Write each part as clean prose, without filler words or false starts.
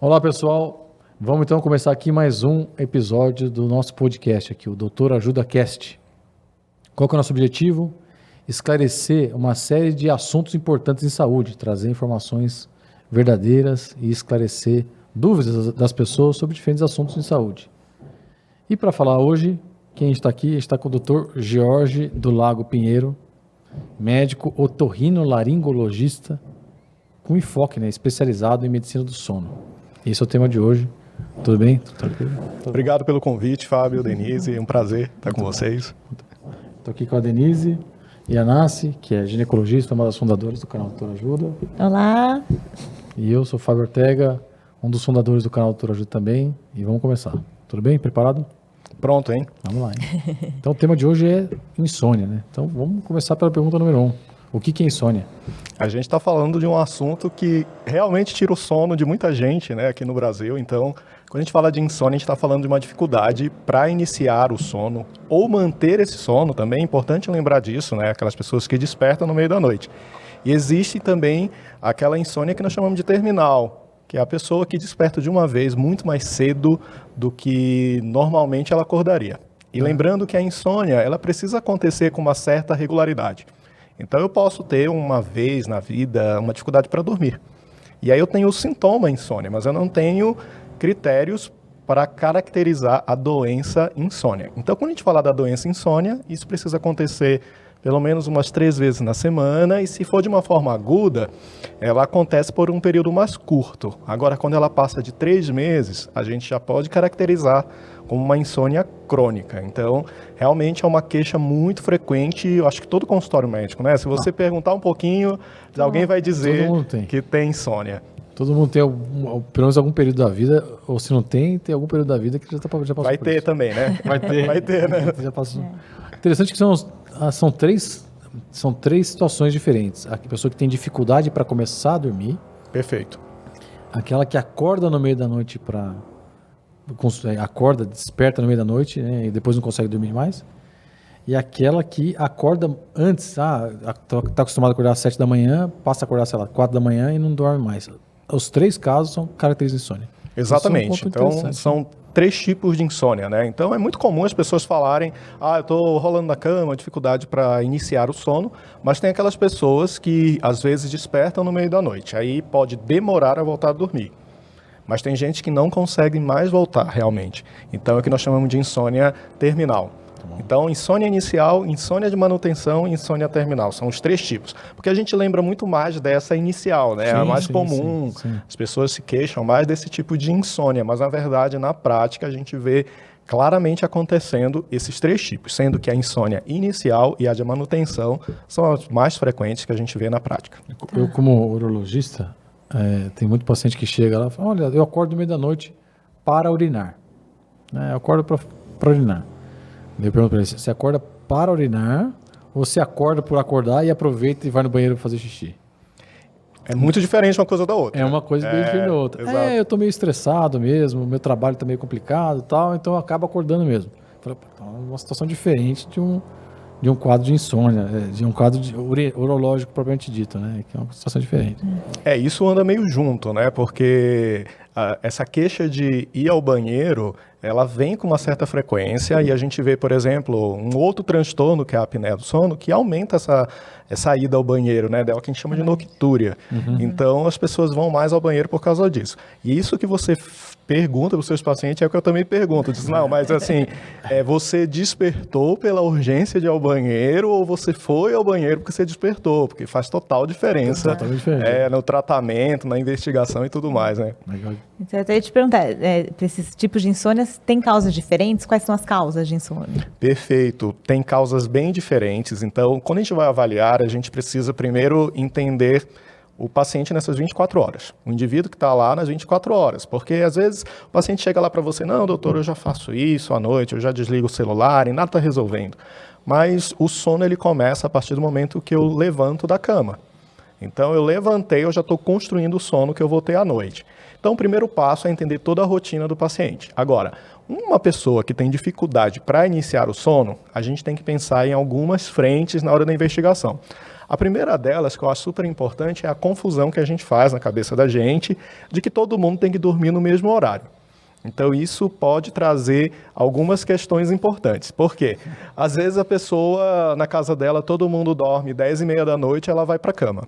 Olá, pessoal. Vamos então começar aqui mais um episódio do nosso podcast aqui, o Doutor Ajuda Cast. Qual que é o nosso objetivo? Esclarecer uma série de assuntos importantes em saúde, trazer informações verdadeiras e esclarecer dúvidas das pessoas sobre diferentes assuntos em saúde. E para falar hoje, quem está aqui? A gente está com o Dr. Jorge do Lago Pinheiro, médico otorrinolaringologista, com enfoque, especializado em medicina do sono. Esse é o tema de hoje. Tudo bem? Tudo tranquilo? Obrigado pelo convite, Fábio, Denise. É um prazer estar com vocês. Estou aqui com a Denise Iannassi, que é ginecologista, uma das fundadoras do canal Doutor Ajuda. Olá. E eu sou Fábio Ortega, um dos fundadores do canal Doutor Ajuda também. E vamos começar. Tudo bem? Preparado? Pronto, hein? Vamos lá, hein? Então o tema de hoje é insônia, né? Então vamos começar pela pergunta número 1. O que é insônia? A gente está falando de um assunto que realmente tira o sono de muita gente, né, aqui no Brasil. Então, quando a gente fala de insônia, a gente está falando de uma dificuldade para iniciar o sono ou manter esse sono também. É importante lembrar disso, né? Aquelas pessoas que despertam no meio da noite. E existe também aquela insônia que nós chamamos de terminal, que é a pessoa que desperta de uma vez muito mais cedo do que normalmente ela acordaria. E lembrando que a insônia, ela precisa acontecer com uma certa regularidade. Então eu posso ter uma vez na vida uma dificuldade para dormir. E aí eu tenho o sintoma insônia, mas eu não tenho critérios para caracterizar a doença insônia. Então quando a gente fala da doença insônia, isso precisa acontecer pelo menos umas 3 vezes na semana, e se for de uma forma aguda, ela acontece por um período mais curto. Agora, quando ela passa de 3 meses, a gente já pode caracterizar como uma insônia crônica. Então, realmente é uma queixa muito frequente, eu acho que todo consultório médico, né? Se você perguntar um pouquinho, alguém vai dizer que tem insônia. Todo mundo tem, pelo menos algum período da vida, ou se não tem algum período da vida que já passou. Vai ter também, né? Vai ter, né? Já passou. Interessante que são três situações diferentes. A pessoa que tem dificuldade para começar a dormir. Perfeito. Aquela que acorda no meio da noite desperta no meio da noite, né, e depois não consegue dormir mais. E aquela que acorda antes, está acostumado a acordar às 7 da manhã, passa a acordar, 4 da manhã e não dorme mais. Os 3 casos são características de insônia. Exatamente. Então, são 3 tipos de insônia, né? Então, é muito comum as pessoas falarem, eu estou rolando na cama, dificuldade para iniciar o sono, mas tem aquelas pessoas que, às vezes, despertam no meio da noite. Aí pode demorar a voltar a dormir. Mas tem gente que não consegue mais voltar, realmente. Então, é o que nós chamamos de insônia terminal. Então, insônia inicial, insônia de manutenção e insônia terminal. São os 3 tipos. Porque a gente lembra muito mais dessa inicial, né? É a mais comum. Sim. As pessoas se queixam mais desse tipo de insônia. Mas, na verdade, na prática, a gente vê claramente acontecendo esses 3 tipos. Sendo que a insônia inicial e a de manutenção são as mais frequentes que a gente vê na prática. Eu, como urologista, tem muito paciente que chega lá e fala, olha, eu acordo no meio da noite para urinar. Eu acordo para urinar. Eu pergunto para ele, você acorda para urinar ou você acorda por acordar e aproveita e vai no banheiro fazer xixi? É muito diferente uma coisa da outra. É uma coisa bem diferente da outra. Exato. Eu tô meio estressado mesmo, meu trabalho tá meio complicado e tal, então eu acabo acordando mesmo. É uma situação diferente de um quadro de insônia, de um quadro urológico propriamente dito, né? Que é uma situação diferente. Isso anda meio junto, né? Porque essa queixa de ir ao banheiro, ela vem com uma certa frequência e a gente vê, por exemplo, um outro transtorno que é a apneia do sono, que aumenta essa ida ao banheiro, né? Dela que a gente chama de noctúria. Então, as pessoas vão mais ao banheiro por causa disso. E isso que você pergunta para os seus pacientes é o que eu também pergunto. Diz, não, mas assim, você despertou pela urgência de ir ao banheiro ou você foi ao banheiro porque você despertou? Porque faz total diferença no tratamento, na investigação e tudo mais, né? Então, eu até ia te perguntar, para esses tipos de insônia, tem causas diferentes? Quais são as causas de insônia? Perfeito. Tem causas bem diferentes. Então, quando a gente vai avaliar, a gente precisa primeiro entender o paciente nessas 24 horas. O indivíduo que está lá nas 24 horas. Porque, às vezes, o paciente chega lá para você, não, doutor, eu já faço isso à noite, eu já desligo o celular e nada está resolvendo. Mas o sono, ele começa a partir do momento que eu levanto da cama. Então, eu levantei, eu já estou construindo o sono que eu vou ter à noite. Então, o primeiro passo é entender toda a rotina do paciente. Agora, uma pessoa que tem dificuldade para iniciar o sono, a gente tem que pensar em algumas frentes na hora da investigação. A primeira delas, que eu acho super importante, é a confusão que a gente faz na cabeça da gente de que todo mundo tem que dormir no mesmo horário. Então, isso pode trazer algumas questões importantes. Por quê? Às vezes a pessoa, na casa dela, todo mundo dorme 10h30 da noite, ela vai para a cama.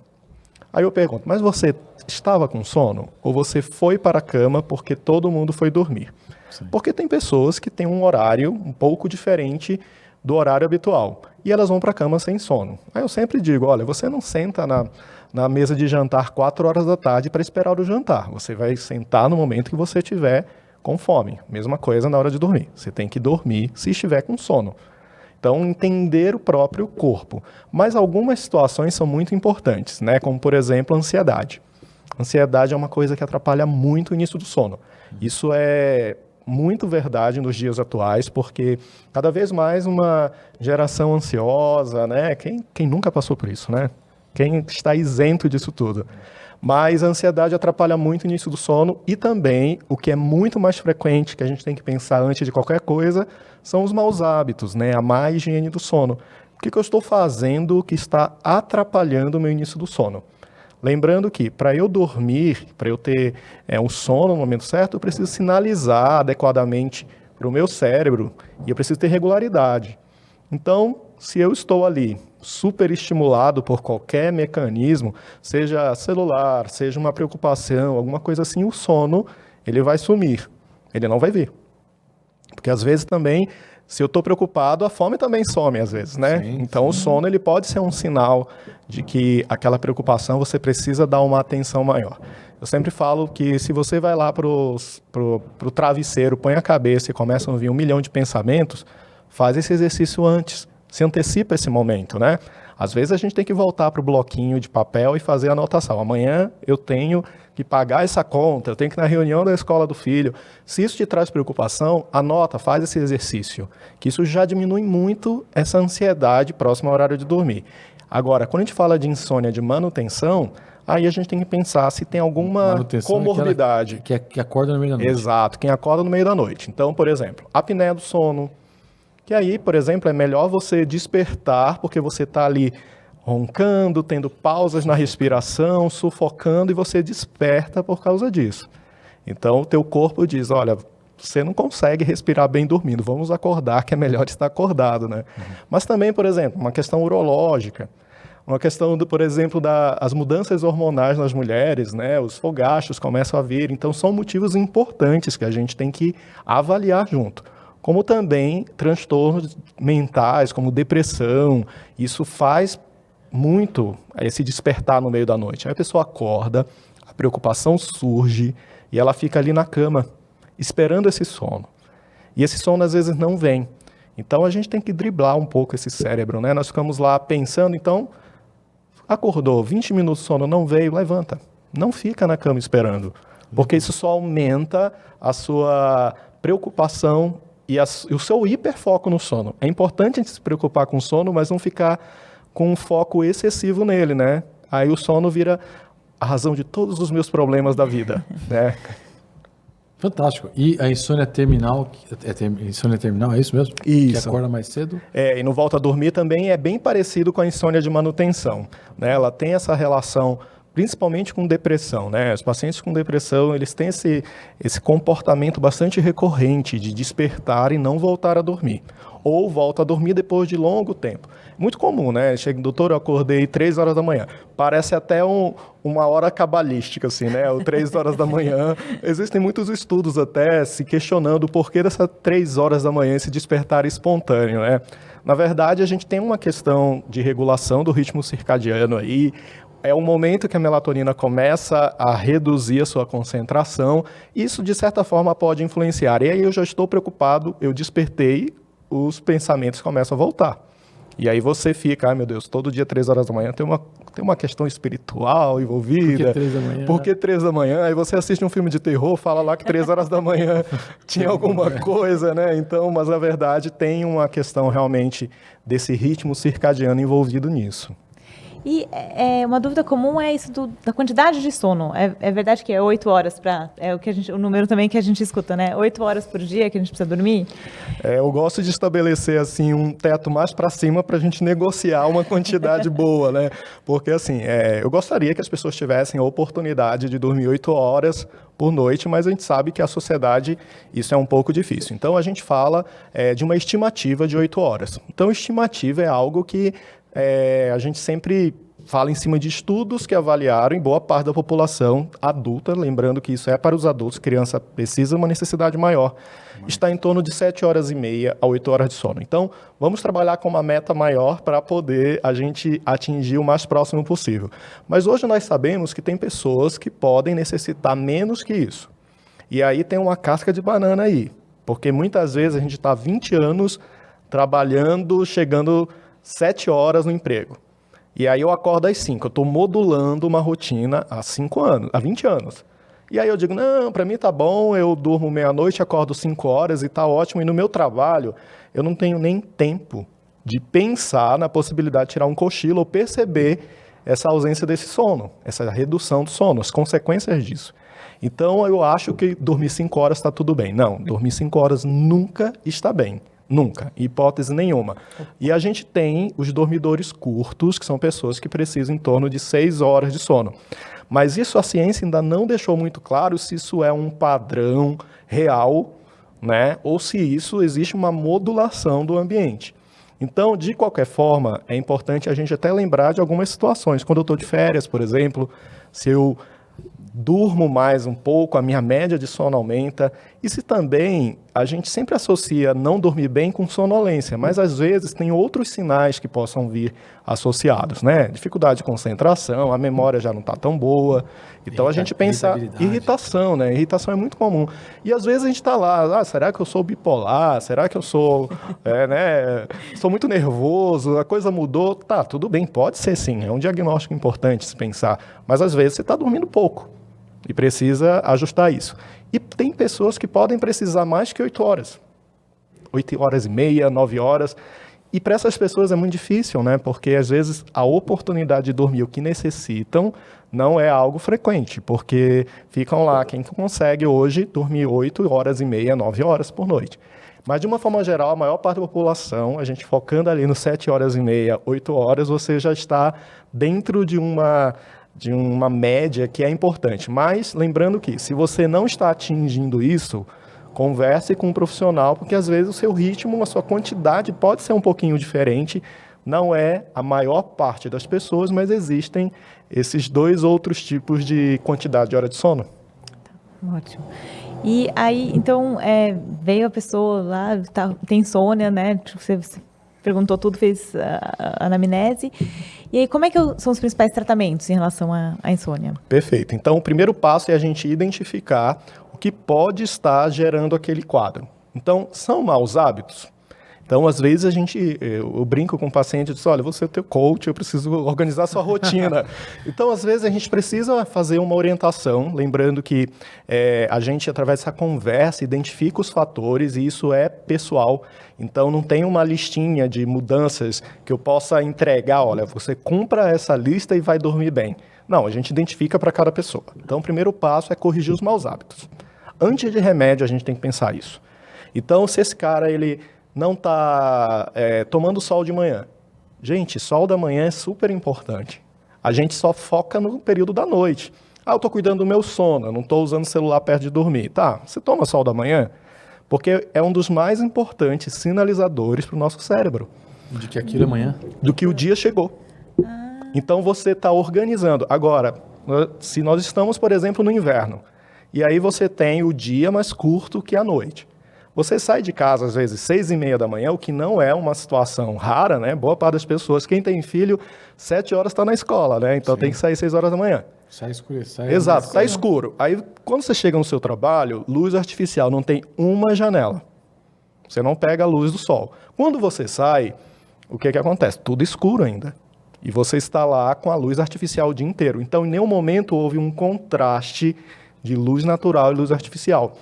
Aí eu pergunto, mas você estava com sono? Ou você foi para a cama porque todo mundo foi dormir? Sim. Porque tem pessoas que têm um horário um pouco diferente do horário habitual. E elas vão para a cama sem sono. Aí eu sempre digo, olha, você não senta na mesa de jantar 4 horas da tarde para esperar o jantar. Você vai sentar no momento que você estiver com fome. Mesma coisa na hora de dormir. Você tem que dormir se estiver com sono. Então, entender o próprio corpo. Mas algumas situações são muito importantes, né? Como, por exemplo, a ansiedade. A ansiedade é uma coisa que atrapalha muito o início do sono. Isso é muito verdade nos dias atuais, porque cada vez mais uma geração ansiosa, né? Quem nunca passou por isso, né? Quem está isento disso tudo? Mas a ansiedade atrapalha muito o início do sono e também, o que é muito mais frequente, que a gente tem que pensar antes de qualquer coisa, são os maus hábitos, né? A má higiene do sono. O que eu estou fazendo que está atrapalhando o meu início do sono? Lembrando que, para eu dormir, para eu ter um sono no momento certo, eu preciso sinalizar adequadamente para o meu cérebro e eu preciso ter regularidade. Então, se eu estou ali super estimulado por qualquer mecanismo, seja celular, seja uma preocupação, alguma coisa assim, o sono, ele vai sumir, ele não vai vir. Porque às vezes também, se eu estou preocupado, a fome também some às vezes, né? Sim, então sim. O sono ele pode ser um sinal de que aquela preocupação você precisa dar uma atenção maior. Eu sempre falo que se você vai lá pro travesseiro, põe a cabeça e começam a vir 1 milhão de pensamentos, faz esse exercício antes. Se antecipa esse momento, né? Às vezes a gente tem que voltar para o bloquinho de papel e fazer a anotação. Amanhã eu tenho que pagar essa conta, eu tenho que ir na reunião da escola do filho. Se isso te traz preocupação, anota, faz esse exercício, que isso já diminui muito essa ansiedade próxima ao horário de dormir. Agora, quando a gente fala de insônia de manutenção, aí a gente tem que pensar se tem alguma comorbidade. Que acorda no meio da noite. Exato, quem acorda no meio da noite. Então, por exemplo, apneia do sono, que aí, por exemplo, é melhor você despertar porque você está ali roncando, tendo pausas na respiração, sufocando, e você desperta por causa disso. Então, o teu corpo diz, olha, você não consegue respirar bem dormindo, vamos acordar, que é melhor estar acordado, né? Mas também, por exemplo, uma questão urológica, uma questão, por exemplo, das mudanças hormonais nas mulheres, né? Os fogachos começam a vir, então são motivos importantes que a gente tem que avaliar junto. Como também transtornos mentais, como depressão, isso faz muito esse despertar no meio da noite. Aí a pessoa acorda, a preocupação surge e ela fica ali na cama, esperando esse sono. E esse sono às vezes não vem. Então a gente tem que driblar um pouco esse cérebro, né? Nós ficamos lá pensando, então, acordou, 20 minutos de sono, não veio, levanta. Não fica na cama esperando, porque isso só aumenta a sua preocupação e o seu hiperfoco no sono. É importante a gente se preocupar com o sono, mas não ficar com um foco excessivo nele, né? Aí o sono vira a razão de todos os meus problemas da vida, né? Fantástico. E a insônia terminal, insônia terminal, é isso mesmo? Isso. Que acorda mais cedo? E no volta a dormir também é bem parecido com a insônia de manutenção, né? Ela tem essa relação principalmente com depressão, né? Os pacientes com depressão, eles têm esse comportamento bastante recorrente de despertar e não voltar a dormir. Ou volta a dormir depois de longo tempo. Muito comum, né? Chega, doutor, eu acordei 3 horas da manhã. Parece até uma hora cabalística, assim, né? Ou 3 horas da manhã. Existem muitos estudos até se questionando o porquê dessas 3 horas da manhã, esse despertar espontâneo, né? Na verdade, a gente tem uma questão de regulação do ritmo circadiano aí. É um momento que a melatonina começa a reduzir a sua concentração. Isso, de certa forma, pode influenciar. E aí eu já estou preocupado, eu despertei, os pensamentos começam a voltar. E aí você fica, ai meu Deus, todo dia 3 horas da manhã tem uma questão espiritual envolvida. Por que 3 da manhã? Por que 3 da manhã? Aí você assiste um filme de terror, fala lá que 3 horas da manhã tinha alguma coisa, né? Então, mas na verdade tem uma questão realmente desse ritmo circadiano envolvido nisso. E uma dúvida comum é isso da quantidade de sono. É verdade que é 8 horas é o número também que a gente escuta, né? 8 horas por dia que a gente precisa dormir? Eu gosto de estabelecer assim um teto mais para cima para a gente negociar uma quantidade boa, né? Porque assim, eu gostaria que as pessoas tivessem a oportunidade de dormir 8 horas por noite, mas a gente sabe que a sociedade, isso é um pouco difícil. Então, a gente fala de uma estimativa de 8 horas. Então, estimativa é algo que a gente sempre fala em cima de estudos que avaliaram em boa parte da população adulta, lembrando que isso é para os adultos, criança precisa de uma necessidade maior, está em torno de 7 horas e meia a 8 horas de sono. Então, vamos trabalhar com uma meta maior para poder a gente atingir o mais próximo possível. Mas hoje nós sabemos que tem pessoas que podem necessitar menos que isso. E aí tem uma casca de banana aí, porque muitas vezes a gente está 20 anos trabalhando, chegando 7 horas no emprego. E aí eu acordo às 5, eu estou modulando uma rotina há 5 anos, há 20 anos. E aí eu digo, não, para mim tá bom, eu durmo meia-noite, acordo 5 horas e tá ótimo. E no meu trabalho, eu não tenho nem tempo de pensar na possibilidade de tirar um cochilo ou perceber essa ausência desse sono, essa redução do sono, as consequências disso. Então eu acho que dormir 5 horas está tudo bem. Não, dormir 5 horas nunca está bem. Nunca, hipótese nenhuma. E a gente tem os dormidores curtos, que são pessoas que precisam em torno de 6 horas de sono. Mas isso a ciência ainda não deixou muito claro se isso é um padrão real, né? Ou se isso existe uma modulação do ambiente. Então, de qualquer forma, é importante a gente até lembrar de algumas situações. Quando eu estou de férias, por exemplo, se eu durmo mais um pouco, a minha média de sono aumenta. E se também a gente sempre associa não dormir bem com sonolência, mas às vezes tem outros sinais que possam vir associados, né? Dificuldade de concentração, a memória já não está tão boa. Então a gente pensa irritação, né? Irritação é muito comum. E às vezes a gente está lá, será que eu sou bipolar? Será que eu sou, sou muito nervoso? A coisa mudou? Tá, tudo bem, pode ser sim. É um diagnóstico importante se pensar. Mas às vezes você está dormindo pouco. E precisa ajustar isso. E tem pessoas que podem precisar mais que 8 horas. 8 horas e meia, 9 horas. E para essas pessoas é muito difícil, né? Porque às vezes a oportunidade de dormir o que necessitam não é algo frequente. Porque ficam lá, quem consegue hoje dormir 8 horas e meia, 9 horas por noite. Mas de uma forma geral, a maior parte da população, a gente focando ali nos 7 horas e meia, 8 horas, você já está dentro de uma média que é importante. Mas lembrando que, se você não está atingindo isso, converse com um profissional, porque às vezes o seu ritmo, a sua quantidade pode ser um pouquinho diferente. Não é a maior parte das pessoas, mas existem esses 2 outros tipos de quantidade de hora de sono. Ótimo. E aí, então, veio a pessoa lá, tem insônia, né? Você perguntou tudo, fez a anamnese. E aí, como é que são os principais tratamentos em relação à insônia? Perfeito. Então, o primeiro passo é a gente identificar o que pode estar gerando aquele quadro. Então, são maus hábitos? Então, às vezes, eu brinco com o paciente e digo, olha, você é teu coach, eu preciso organizar sua rotina. Então, às vezes, a gente precisa fazer uma orientação, lembrando que a gente, através dessa conversa, identifica os fatores e isso é pessoal. Então, não tem uma listinha de mudanças que eu possa entregar, olha, você cumpra essa lista e vai dormir bem. Não, a gente identifica para cada pessoa. Então, o primeiro passo é corrigir os maus hábitos. Antes de remédio, a gente tem que pensar isso. Então, se esse cara, ele não está tomando sol de manhã. Gente, sol da manhã é super importante. A gente só foca no período da noite. Eu estou cuidando do meu sono, eu não estou usando o celular perto de dormir. Tá, você toma sol da manhã? Porque é um dos mais importantes sinalizadores para o nosso cérebro. De que aquilo é manhã? Do que o dia chegou. Então você está organizando. Agora, se nós estamos, por exemplo, no inverno, e aí você tem o dia mais curto que a noite. Você sai de casa, às vezes, 6h30 da manhã, o que não é uma situação rara, né? Boa parte das pessoas, quem tem filho, 7 horas está na escola, né? Então tem que sair 6 horas da manhã. Sai escuro. Exato, está escuro. Aí, quando você chega no seu trabalho, luz artificial, não tem uma janela. Você não pega a luz do sol. Quando você sai, o que acontece? Tudo escuro ainda. E você está lá com a luz artificial o dia inteiro. Então, em nenhum momento houve um contraste de luz natural e luz artificial.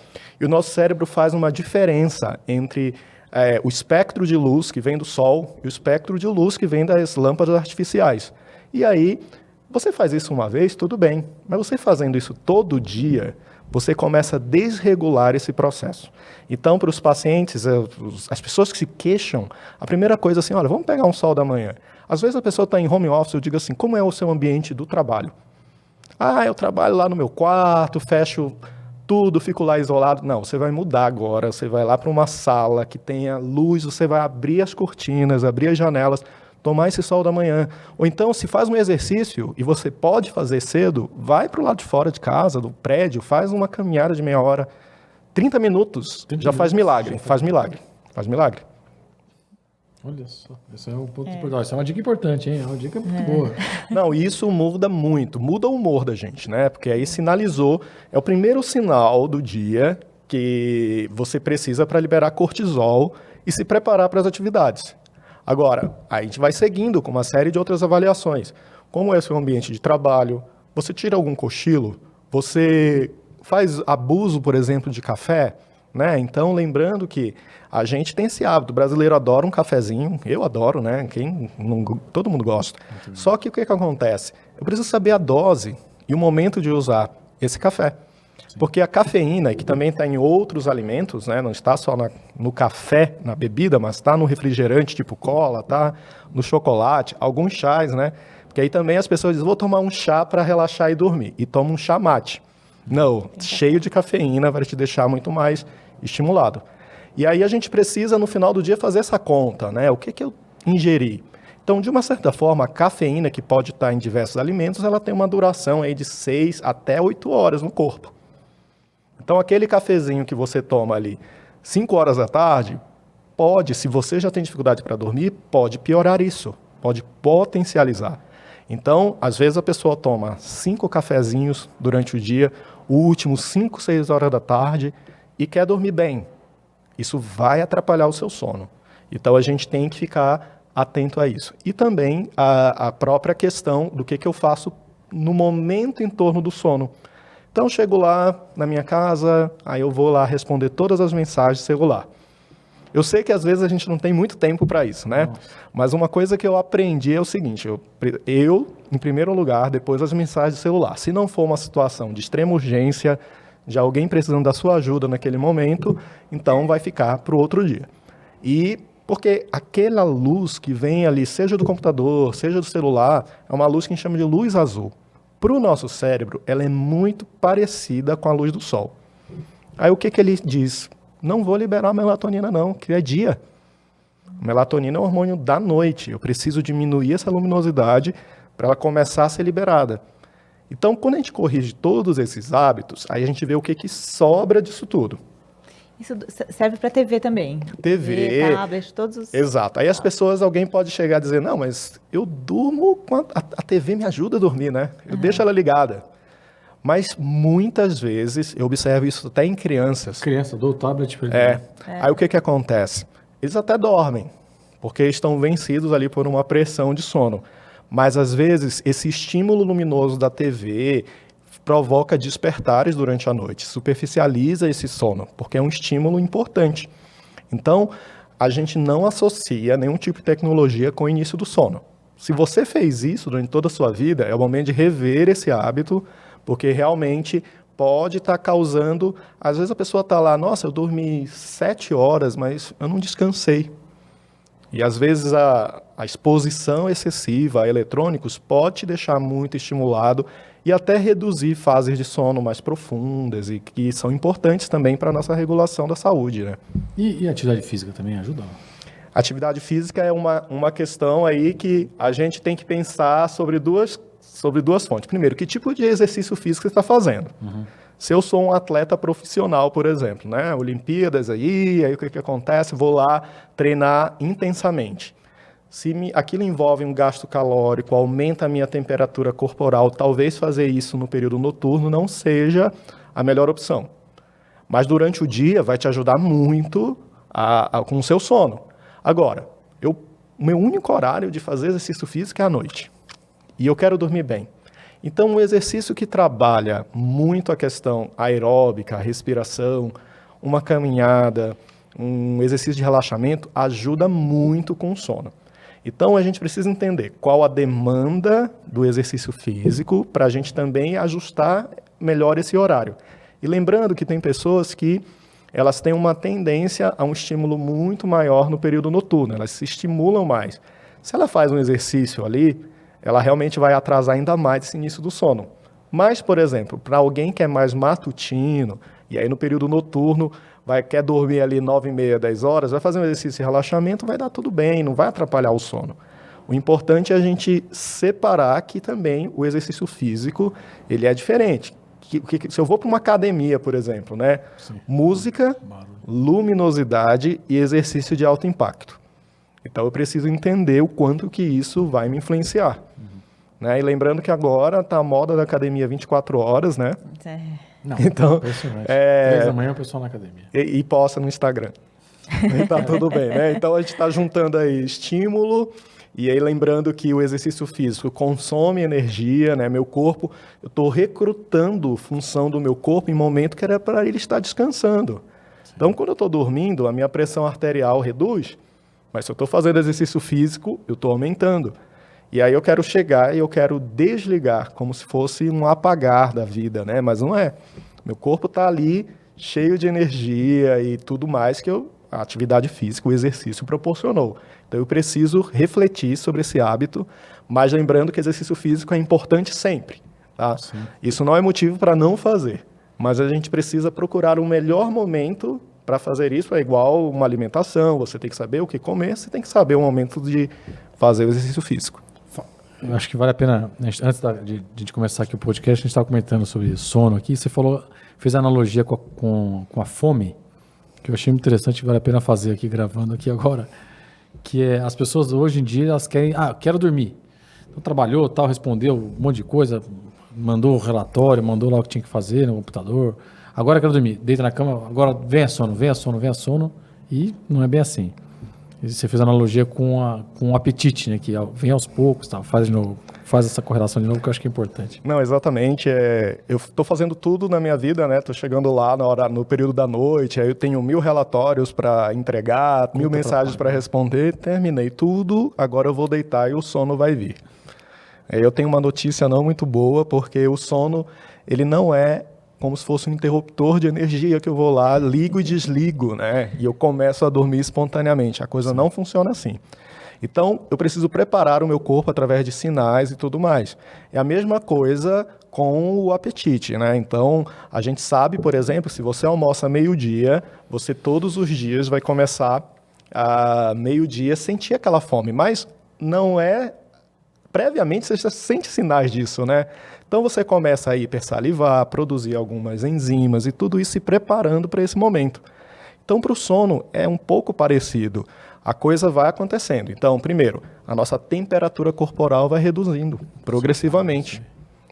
E o nosso cérebro faz uma diferença entre o espectro de luz que vem do sol e o espectro de luz que vem das lâmpadas artificiais. E aí, você faz isso uma vez, tudo bem. Mas você fazendo isso todo dia, você começa a desregular esse processo. Então, para os pacientes, as pessoas que se queixam, a primeira coisa é assim, olha, vamos pegar um sol da manhã. Às vezes a pessoa está em home office, eu digo assim, como é o seu ambiente do trabalho? Ah, eu trabalho lá no meu quarto, fecho tudo, fico lá isolado. Não, você vai mudar agora, você vai lá para uma sala que tenha luz, você vai abrir as cortinas, abrir as janelas, tomar esse sol da manhã. Ou então, se faz um exercício e você pode fazer cedo, vai para o lado de fora de casa, do prédio, faz uma caminhada de meia hora, 30 minutos, já faz milagre, faz milagre, faz milagre. Olha só, esse é um ponto importante. Essa é uma dica importante, hein? É uma dica muito boa. Não, isso muda muito, muda o humor da gente, né? Porque aí sinalizou, é o primeiro sinal do dia que você precisa para liberar cortisol e se preparar para as atividades. Agora, a gente vai seguindo com uma série de outras avaliações. Como é o seu ambiente de trabalho? Você tira algum cochilo? Você faz abuso, por exemplo, de café? Né? Então, lembrando que a gente tem esse hábito, o brasileiro adora um cafezinho, eu adoro, né? Todo mundo gosta. Só que o que acontece? Eu preciso saber a dose e o momento de usar esse café. Porque a cafeína, que também está em outros alimentos, né? Não está só no café, na bebida, mas está no refrigerante tipo cola, tá no chocolate, alguns chás, né? Porque aí também as pessoas dizem, vou tomar um chá para relaxar e dormir. E toma um chá mate. Não, cheio de cafeína, vai te deixar muito mais estimulado. E aí a gente precisa, no final do dia, fazer essa conta, né? O que eu ingeri? Então, de uma certa forma, a cafeína, que pode estar em diversos alimentos, ela tem uma duração aí de 6 até 8 horas no corpo. Então, aquele cafezinho que você toma ali 5 horas da tarde, pode, se você já tem dificuldade para dormir, pode piorar isso, pode potencializar. Então, às vezes a pessoa toma 5 cafezinhos durante o dia, o último 5, 6 horas da tarde, e quer dormir bem. Isso vai atrapalhar o seu sono. Então, a gente tem que ficar atento a isso. E também a própria questão do que eu faço no momento em torno do sono. Então, eu chego lá na minha casa, aí eu vou lá responder todas as mensagens do celular. Eu sei que às vezes a gente não tem muito tempo para isso, né? Nossa. Mas uma coisa que eu aprendi é o seguinte, eu, em primeiro lugar, depois as mensagens do celular. Se não for uma situação de extrema urgência, de alguém precisando da sua ajuda naquele momento, então vai ficar para o outro dia. E porque aquela luz que vem ali, seja do computador, seja do celular, é uma luz que a gente chama de luz azul. Para o nosso cérebro, ela é muito parecida com a luz do sol. Aí o que ele diz? Não vou liberar melatonina não, que é dia. Melatonina é um hormônio da noite. Eu preciso diminuir essa luminosidade para ela começar a ser liberada. Então, quando a gente corrige todos esses hábitos, aí a gente vê o que sobra disso tudo. Isso serve para TV também? TV, tablet, todos os... Exato. Aí as pessoas, alguém pode chegar a dizer, não, mas eu durmo, a TV me ajuda a dormir, né? Eu deixo ela ligada. Mas muitas vezes, eu observo isso até em crianças. Criança, dou o tablet para ele. Aí o que acontece? Eles até dormem, porque estão vencidos ali por uma pressão de sono. Mas às vezes, esse estímulo luminoso da TV provoca despertares durante a noite, superficializa esse sono, porque é um estímulo importante. Então, a gente não associa nenhum tipo de tecnologia com o início do sono. Se você fez isso durante toda a sua vida, é o momento de rever esse hábito, porque realmente pode estar causando... Às vezes a pessoa está lá, nossa, eu dormi 7 horas, mas eu não descansei. E às vezes a exposição excessiva a eletrônicos pode te deixar muito estimulado e até reduzir fases de sono mais profundas e que são importantes também para a nossa regulação da saúde, né? E a atividade física também ajuda? Atividade física é uma questão aí que a gente tem que pensar sobre duas fontes. Primeiro, que tipo de exercício físico você está fazendo? Uhum. Se eu sou um atleta profissional, por exemplo, né? Olimpíadas aí o que acontece? Vou lá treinar intensamente. Se aquilo envolve um gasto calórico, aumenta a minha temperatura corporal, talvez fazer isso no período noturno não seja a melhor opção. Mas durante o dia vai te ajudar muito com o seu sono. Agora, o meu único horário de fazer exercício físico é à noite. E eu quero dormir bem. Então, um exercício que trabalha muito a questão aeróbica, a respiração, uma caminhada, um exercício de relaxamento, ajuda muito com o sono. Então, a gente precisa entender qual a demanda do exercício físico para a gente também ajustar melhor esse horário. E lembrando que tem pessoas que elas têm uma tendência a um estímulo muito maior no período noturno, elas se estimulam mais. Se ela faz um exercício ali, ela realmente vai atrasar ainda mais esse início do sono. Mas, por exemplo, para alguém que é mais matutino, e aí no período noturno quer dormir ali 9h30, 10 horas, vai fazer um exercício de relaxamento, vai dar tudo bem, não vai atrapalhar o sono. O importante é a gente separar que também o exercício físico ele é diferente. Se eu vou para uma academia, por exemplo, né? Música, luminosidade e exercício de alto impacto. Então eu preciso entender o quanto que isso vai me influenciar. Né? E lembrando que agora está a moda da academia 24 horas, né? Não, então, impressionante. 3 da manhã o pessoal na academia. E posta no Instagram. E tá tudo bem, né? Então a gente está juntando aí estímulo, e aí lembrando que o exercício físico consome energia, né? Meu corpo, eu estou recrutando função do meu corpo em momento que era para ele estar descansando. Sim. Então quando eu estou dormindo, a minha pressão arterial reduz, mas se eu estou fazendo exercício físico, eu estou aumentando. E aí eu quero chegar e eu quero desligar, como se fosse um apagar da vida, né? Mas não é. Meu corpo está ali cheio de energia e tudo mais que a atividade física, o exercício proporcionou. Então eu preciso refletir sobre esse hábito, mas lembrando que exercício físico é importante sempre. Tá? Isso não é motivo para não fazer, mas a gente precisa procurar o melhor momento para fazer isso. É igual uma alimentação, você tem que saber o que comer, você tem que saber o momento de fazer o exercício físico. Eu acho que vale a pena, antes de começar aqui o podcast, a gente estava comentando sobre sono aqui, você fez a analogia com a fome, que eu achei muito interessante e vale a pena fazer aqui, gravando aqui agora, que é as pessoas hoje em dia, elas querem, quero dormir. Então trabalhou, tal, respondeu um monte de coisa, mandou o relatório, mandou lá o que tinha que fazer no computador, agora quero dormir, deita na cama, agora vem a sono, e não é bem assim. Você fez a analogia com o apetite, né? Que vem aos poucos, tá? Faz de novo, faz essa correlação de novo, que eu acho que é importante. Não, exatamente. Eu estou fazendo tudo na minha vida, né? Estou chegando lá no período da noite, aí eu tenho 1000 relatórios para entregar, 1000 mensagens para responder, terminei tudo, agora eu vou deitar e o sono vai vir. Eu tenho uma notícia não muito boa, porque o sono, ele não é como se fosse um interruptor de energia que eu vou lá, ligo e desligo, né? E eu começo a dormir espontaneamente. A coisa não funciona assim. Então, eu preciso preparar o meu corpo através de sinais e tudo mais. É a mesma coisa com o apetite, né? Então, a gente sabe, por exemplo, se você almoça meio-dia, você todos os dias vai começar a meio-dia sentir aquela fome, mas não é... Previamente, você já sente sinais disso, né? Então, você começa a hipersalivar, produzir algumas enzimas e tudo isso se preparando para esse momento. Então, para o sono, é um pouco parecido. A coisa vai acontecendo. Então, primeiro, a nossa temperatura corporal vai reduzindo progressivamente,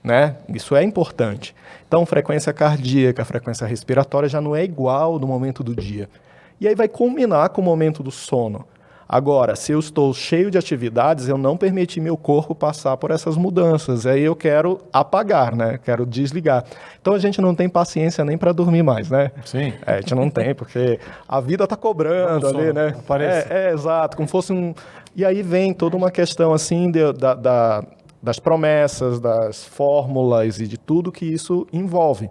né? Isso é importante. Então, frequência cardíaca, frequência respiratória já não é igual no momento do dia. E aí vai culminar com o momento do sono. Agora, se eu estou cheio de atividades, eu não permiti meu corpo passar por essas mudanças. Aí eu quero apagar, né? Quero desligar. Então a gente não tem paciência nem para dormir mais, né? Sim. A gente não tem, porque a vida está cobrando ali, né? Exato, como fosse um... E aí vem toda uma questão assim das promessas, das fórmulas e de tudo que isso envolve.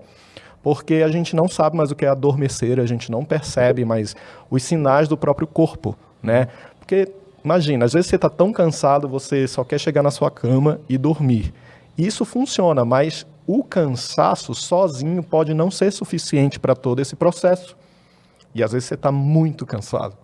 Porque a gente não sabe mais o que é adormecer, a gente não percebe mais os sinais do próprio corpo, né? Porque, imagina, às vezes você está tão cansado, você só quer chegar na sua cama e dormir. Isso funciona, mas o cansaço sozinho pode não ser suficiente para todo esse processo. E às vezes você está muito cansado,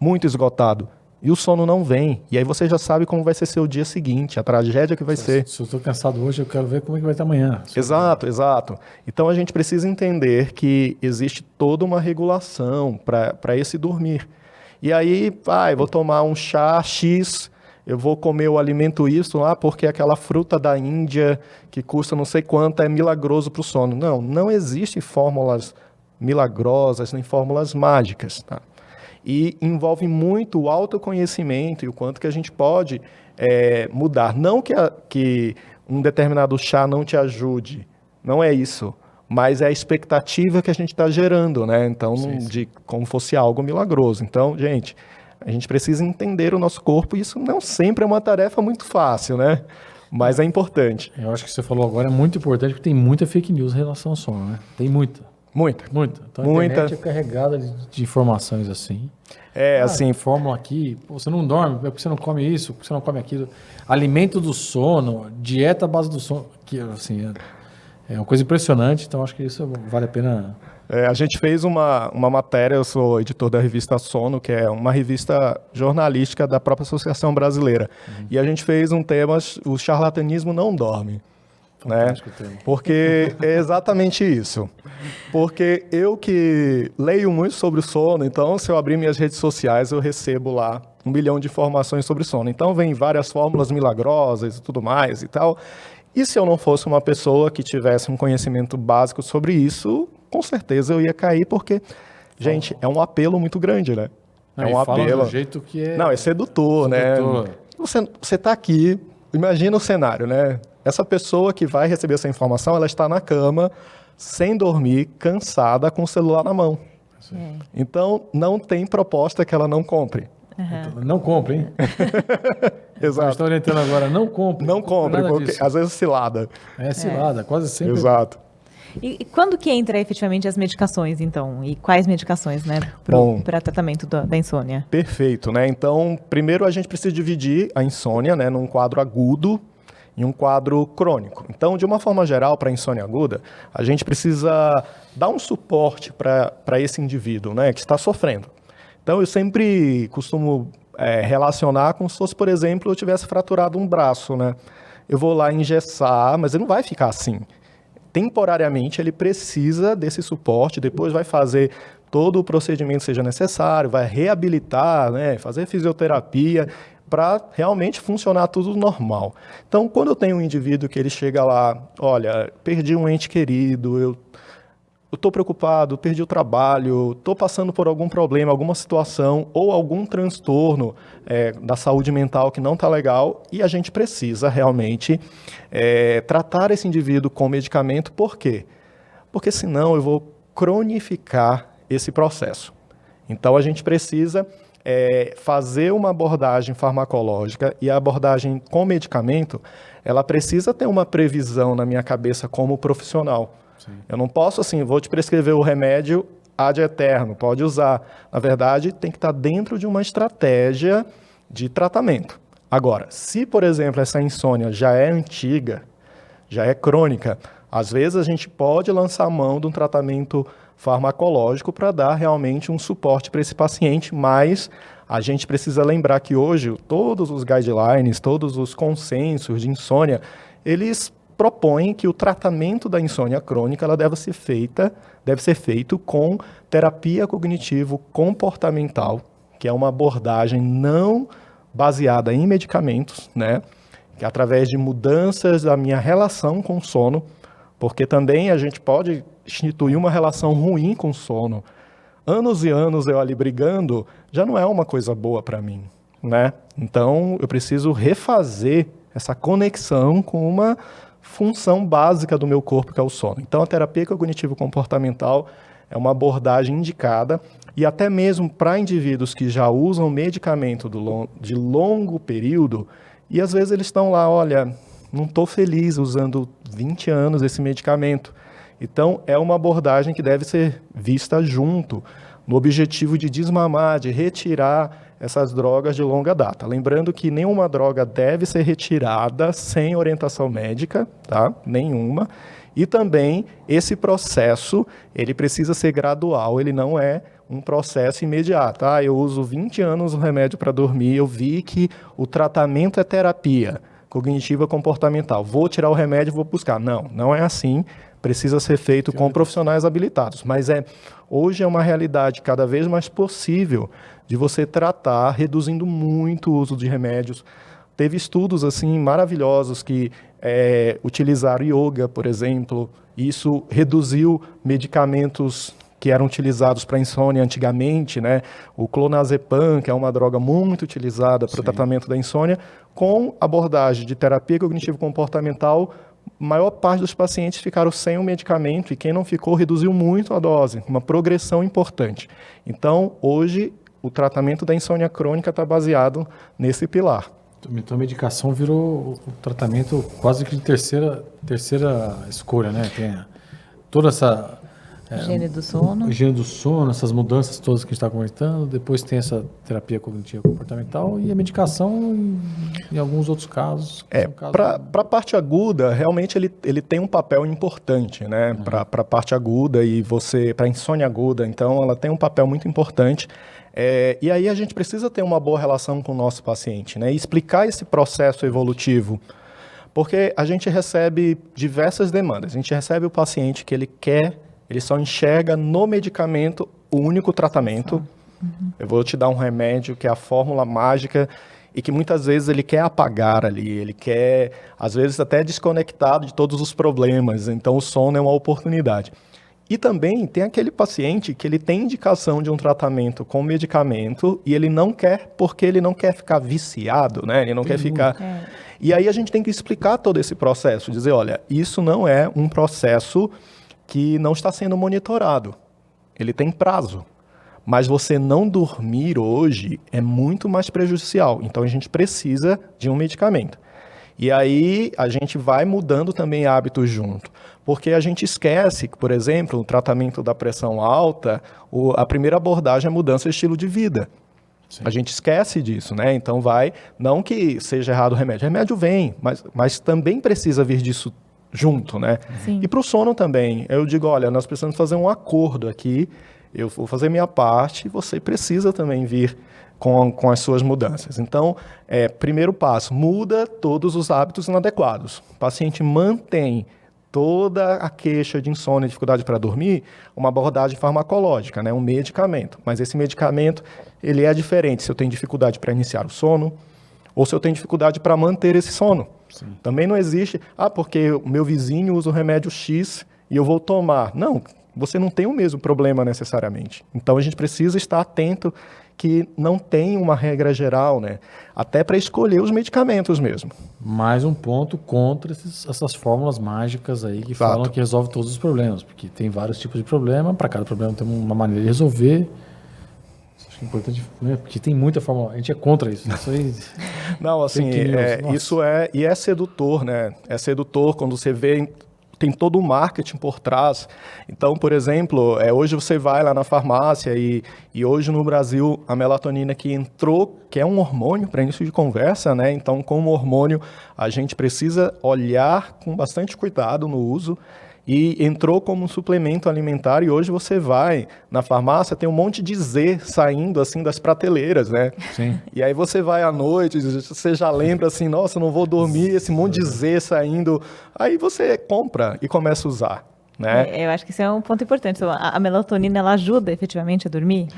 muito esgotado, e o sono não vem. E aí você já sabe como vai ser seu dia seguinte, a tragédia que vai ser. Se eu estou cansado hoje, eu quero ver como é que vai estar amanhã. Exato, exato. Então a gente precisa entender que existe toda uma regulação para esse dormir. E aí, eu vou tomar um chá X, eu vou comer o alimento isso lá, porque aquela fruta da Índia que custa não sei quanto é milagroso para o sono. Não existem fórmulas milagrosas nem fórmulas mágicas, tá? E envolve muito o autoconhecimento e o quanto que a gente pode mudar. Não que um determinado chá não te ajude, não é isso. Mas é a expectativa que a gente está gerando, né? Então, como fosse algo milagroso. Então, gente, A gente precisa entender o nosso corpo e isso não sempre é uma tarefa muito fácil, né? Mas é importante. Eu acho que você falou agora é muito importante porque tem muita fake news em relação ao sono, né? Tem muita. Muita. Então a Muita. internet é carregada de informações assim. Assim, Fórmula aqui, pô, você não dorme, é porque você não come isso, porque você não come aquilo. Alimento do sono, dieta à base do sono, que assim, é uma coisa impressionante, então acho que isso vale a pena. a gente fez uma matéria, eu sou editor da revista Sono, que é uma revista jornalística da própria Associação Brasileira. E a gente fez um tema, o charlatanismo não dorme. Né? Fantástico tema. Porque é exatamente isso. Porque eu que leio muito sobre o sono, então se eu abrir minhas redes sociais, eu recebo lá 1 milhão de informações sobre sono. Então vem várias fórmulas milagrosas e tudo mais e tal. E se eu não fosse uma pessoa que tivesse um conhecimento básico sobre isso, com certeza eu ia cair, porque, gente, é um apelo muito grande, né? Não, é um fala apelo. do jeito que é. Não, é sedutor, né? Você tá aqui, imagina o cenário, né? Essa pessoa que vai receber essa informação, ela está na cama, sem dormir, cansada, com o celular na mão. Então, não tem proposta que ela não compre. Então, não compre, hein? Exato. Estou orientando agora, não compre. Não compre, nada porque disso. às vezes cilada. É cilada, quase sempre. Exato. E quando que entra efetivamente as medicações, então? E quais medicações, né, Bom, para tratamento da insônia? Perfeito, né? Então, primeiro a gente precisa dividir a insônia, né, num quadro agudo e um quadro crônico. Então, de uma forma geral, para a insônia aguda, a gente precisa dar um suporte para esse indivíduo, né, que está sofrendo. Então, eu sempre costumo relacionar como se fosse, por exemplo, eu tivesse fraturado um braço, né? Eu vou lá engessar, mas ele não vai ficar assim. Temporariamente, ele precisa desse suporte, depois vai fazer todo o procedimento que seja necessário, vai reabilitar, né, fazer fisioterapia, para realmente funcionar tudo normal. Então, quando eu tenho um indivíduo que ele chega lá, olha, perdi um ente querido, eu estou preocupado, perdi o trabalho, estou passando por algum problema, alguma situação ou algum transtorno da saúde mental que não está legal e a gente precisa realmente tratar esse indivíduo com medicamento. Por quê? Porque senão eu vou cronificar esse processo. Então a gente precisa fazer uma abordagem farmacológica e a abordagem com medicamento, ela precisa ter uma previsão na minha cabeça como profissional. Sim. Eu não posso, assim, vou te prescrever o remédio ad eterno, pode usar. Na verdade, tem que estar dentro de uma estratégia de tratamento. Agora, se, por exemplo, essa insônia já é antiga, já é crônica, às vezes a gente pode lançar a mão de um tratamento farmacológico para dar realmente um suporte para esse paciente, mas a gente precisa lembrar que hoje todos os guidelines, todos os consensos de insônia, eles propõem que o tratamento da insônia crônica ela deve ser feito com terapia cognitivo-comportamental, que é uma abordagem não baseada em medicamentos, né? Que é através de mudanças da minha relação com o sono, porque também a gente pode instituir uma relação ruim com o sono. Anos e anos eu ali brigando, já não é uma coisa boa para mim, né? Então eu preciso refazer essa conexão com uma função básica do meu corpo, que é o sono. Então, a terapia cognitivo-comportamental é uma abordagem indicada e até mesmo para indivíduos que já usam medicamento de longo período e às vezes eles estão lá, olha, não estou feliz usando 20 anos esse medicamento. Então, é uma abordagem que deve ser vista junto, no objetivo de desmamar, de retirar essas drogas de longa data. Lembrando que nenhuma droga deve ser retirada sem orientação médica, tá? Nenhuma. E também esse processo, ele precisa ser gradual, ele não é um processo imediato. Ah, eu uso 20 anos o remédio para dormir, eu vi que o tratamento é terapia cognitiva comportamental. Vou tirar o remédio e vou buscar. Não, não é assim. Precisa ser feito com profissionais habilitados. Mas hoje é uma realidade cada vez mais possível de você tratar, reduzindo muito o uso de remédios. Teve estudos assim maravilhosos que utilizaram yoga, por exemplo. Isso reduziu medicamentos que eram utilizados para insônia antigamente, né? O clonazepam, que é uma droga muito utilizada para o tratamento da insônia, com abordagem de terapia cognitivo-comportamental, maior parte dos pacientes ficaram sem o medicamento e quem não ficou reduziu muito a dose, uma progressão importante. Então, hoje, o tratamento da insônia crônica está baseado nesse pilar. Então a medicação virou o tratamento quase que de terceira escolha, né? Tem toda essa... Higiene do sono. Higiene do sono, essas mudanças todas que a gente está comentando. Depois tem essa terapia cognitiva comportamental e a medicação em alguns outros casos. Para a parte aguda, realmente ele tem um papel importante, né? Para a parte aguda e para a insônia aguda, então ela tem um papel muito importante. E aí a gente precisa ter uma boa relação com o nosso paciente, né? E explicar esse processo evolutivo. Porque a gente recebe diversas demandas. A gente recebe o paciente que ele só enxerga no medicamento o único tratamento. Eu vou te dar um remédio que é a fórmula mágica e que muitas vezes ele quer apagar ali, ele quer, às vezes, até desconectado de todos os problemas. Então, o sono é uma oportunidade. E também tem aquele paciente que ele tem indicação de um tratamento com medicamento e ele não quer, porque ele não quer ficar viciado, né? Ele não quer ficar... E aí a gente tem que explicar todo esse processo, dizer, olha, isso não é um processo que não está sendo monitorado. Ele tem prazo. Mas você não dormir hoje é muito mais prejudicial. Então, a gente precisa de um medicamento. E aí, a gente vai mudando também hábitos junto. Porque a gente esquece que, por exemplo, no tratamento da pressão alta, a primeira abordagem é mudança de estilo de vida. Sim. A gente esquece disso, né? Então, não que seja errado o remédio. O remédio vem, mas também precisa vir disso junto, né? Sim. E para o sono também, eu digo, olha, nós precisamos fazer um acordo aqui, eu vou fazer minha parte, você precisa também vir com as suas mudanças. Então, primeiro passo, muda todos os hábitos inadequados. O paciente mantém toda a queixa de insônia, dificuldade para dormir, uma abordagem farmacológica, né? Um medicamento. Mas esse medicamento, ele é diferente se eu tenho dificuldade para iniciar o sono ou se eu tenho dificuldade para manter esse sono. Sim. Também não existe, porque o meu vizinho usa o remédio X e eu vou tomar. Não, você não tem o mesmo problema necessariamente. Então a gente precisa estar atento que não tem uma regra geral, né? Até para escolher os medicamentos mesmo. Mais um ponto contra essas fórmulas mágicas aí que falam que resolve todos os problemas, porque tem vários tipos de problema, para cada problema tem uma maneira de resolver. Acho importante, né? Porque tem muita fórmula, a gente é contra isso. Isso aí, não, assim, isso é sedutor, né? É sedutor quando você vê, tem todo o marketing por trás. Então, por exemplo, hoje você vai lá na farmácia e hoje no Brasil a melatonina que entrou, que é um hormônio para início de conversa, né? Então, como hormônio, a gente precisa olhar com bastante cuidado no uso. E entrou como um suplemento alimentar e hoje você vai na farmácia, tem um monte de Z saindo assim das prateleiras, né? Sim. E aí você vai à noite, você já lembra assim, nossa, não vou dormir, esse monte de Z saindo. Aí você compra e começa a usar, né? Eu acho que isso é um ponto importante. A melatonina, ela ajuda efetivamente a dormir?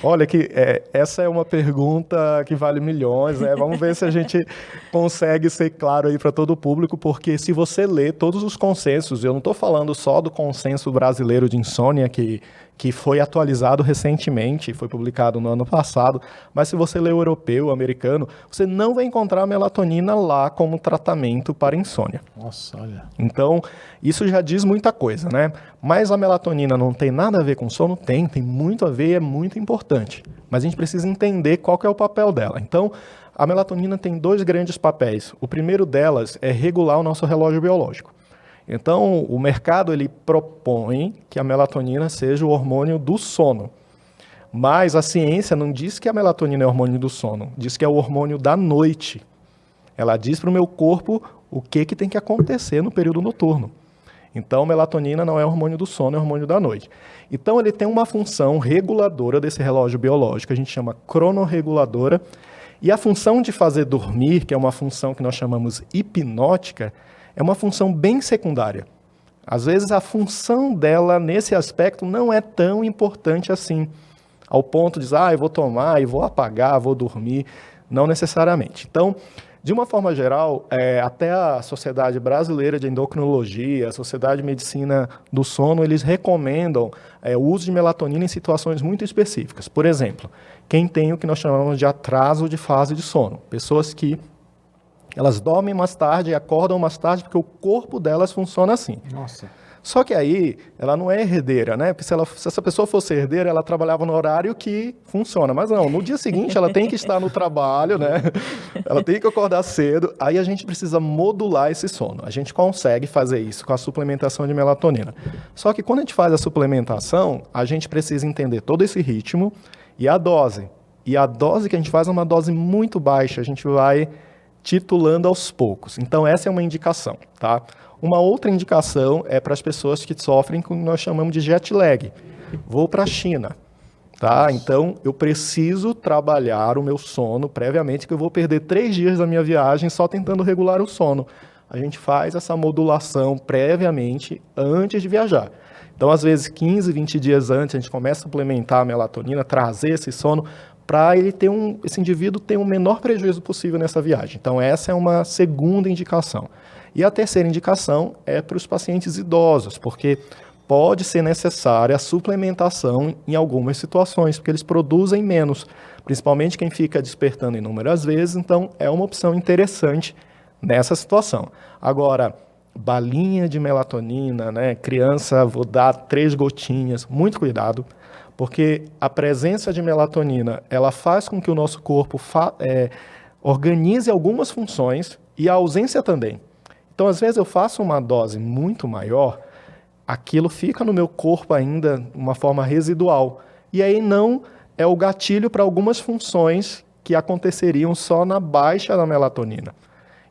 Olha que essa é uma pergunta que vale milhões, né? Vamos ver se a gente consegue ser claro aí para todo o público, porque se você ler todos os consensos, eu não estou falando só do consenso brasileiro de insônia que foi atualizado recentemente, foi publicado no ano passado, mas se você ler o europeu, o americano, você não vai encontrar a melatonina lá como tratamento para insônia. Nossa, olha. Então, isso já diz muita coisa, né? Mas a melatonina não tem nada a ver com sono? Tem muito a ver e é muito importante. Mas a gente precisa entender qual que é o papel dela. Então, a melatonina tem 2 grandes papéis. O primeiro delas é regular o nosso relógio biológico. Então, o mercado ele propõe que a melatonina seja o hormônio do sono. Mas a ciência não diz que a melatonina é o hormônio do sono, diz que é o hormônio da noite. Ela diz para o meu corpo o que tem que acontecer no período noturno. Então, melatonina não é o hormônio do sono, é o hormônio da noite. Então, ele tem uma função reguladora desse relógio biológico, a gente chama cronorreguladora. E a função de fazer dormir, que é uma função que nós chamamos hipnótica, é uma função bem secundária. Às vezes, a função dela, nesse aspecto, não é tão importante assim, ao ponto de dizer, eu vou tomar e vou apagar, vou dormir. Não necessariamente. Então, de uma forma geral, até a Sociedade Brasileira de Endocrinologia, a Sociedade de Medicina do Sono, eles recomendam o uso de melatonina em situações muito específicas. Por exemplo, quem tem o que nós chamamos de atraso de fase de sono. Pessoas que elas dormem mais tarde e acordam mais tarde porque o corpo delas funciona assim. Nossa. Só que aí, ela não é herdeira, né? Porque se essa pessoa fosse herdeira, ela trabalhava no horário que funciona. Mas não, no dia seguinte ela tem que estar no trabalho, né? Ela tem que acordar cedo. Aí a gente precisa modular esse sono. A gente consegue fazer isso com a suplementação de melatonina. Só que quando a gente faz a suplementação, a gente precisa entender todo esse ritmo e a dose. E a dose que a gente faz é uma dose muito baixa. A gente vai titulando aos poucos. Então essa é uma indicação, tá? Uma outra indicação é para as pessoas que sofrem com o que nós chamamos de jet lag. Vou para a China, tá? Então, eu preciso trabalhar o meu sono previamente, que eu vou perder 3 dias da minha viagem só tentando regular o sono. A gente faz essa modulação previamente antes de viajar. Então, às vezes, 15, 20 dias antes, a gente começa a suplementar a melatonina, trazer esse sono para esse indivíduo ter o menor prejuízo possível nessa viagem. Então, essa é uma segunda indicação. E a terceira indicação é para os pacientes idosos, porque pode ser necessária a suplementação em algumas situações, porque eles produzem menos, principalmente quem fica despertando inúmeras vezes, então é uma opção interessante nessa situação. Agora, balinha de melatonina, né? Criança, vou dar 3 gotinhas, muito cuidado, porque a presença de melatonina, ela faz com que o nosso corpo organize algumas funções e a ausência também. Então, às vezes, eu faço uma dose muito maior, aquilo fica no meu corpo ainda de uma forma residual. E aí não é o gatilho para algumas funções que aconteceriam só na baixa da melatonina.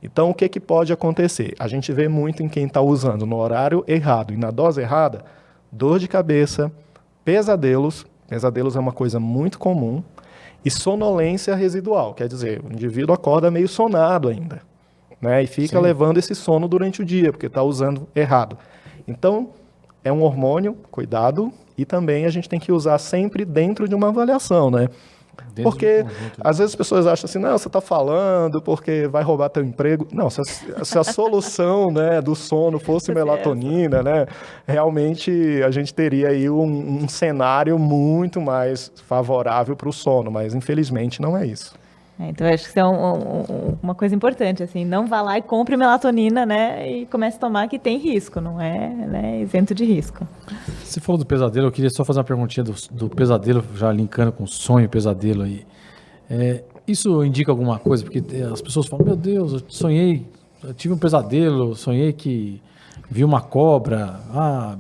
Então, o que pode acontecer? A gente vê muito em quem está usando no horário errado e na dose errada, dor de cabeça, pesadelos. Pesadelos é uma coisa muito comum. E sonolência residual, quer dizer, o indivíduo acorda meio sonado ainda. Né, e fica levando esse sono durante o dia, porque está usando errado. Então, é um hormônio, cuidado, e também a gente tem que usar sempre dentro de uma avaliação, né? Porque, às vezes as pessoas acham assim, não, você está falando porque vai roubar teu emprego. Não, se a solução, né, do sono fosse melatonina, né, realmente a gente teria aí um cenário muito mais favorável para o sono, mas infelizmente não é isso. Então, acho que isso é uma coisa importante, assim, não vá lá e compre melatonina, né, e comece a tomar que tem risco, não é, né, isento de risco. Você falou do pesadelo, eu queria só fazer uma perguntinha do pesadelo, já linkando com sonho e pesadelo aí. Isso indica alguma coisa? Porque as pessoas falam, meu Deus, eu tive um pesadelo, sonhei que vi uma cobra,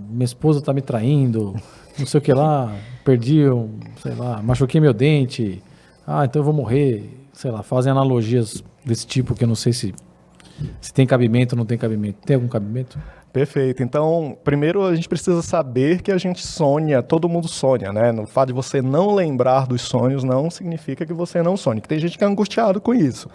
minha esposa está me traindo, não sei o que lá, sei lá, machuquei meu dente, então eu vou morrer. Sei lá, fazem analogias desse tipo que eu não sei se tem cabimento ou não tem cabimento. Tem algum cabimento? Perfeito. Então, primeiro a gente precisa saber que a gente sonha, todo mundo sonha, né? No fato de você não lembrar dos sonhos não significa que você não sonha. Que tem gente que é angustiado com isso.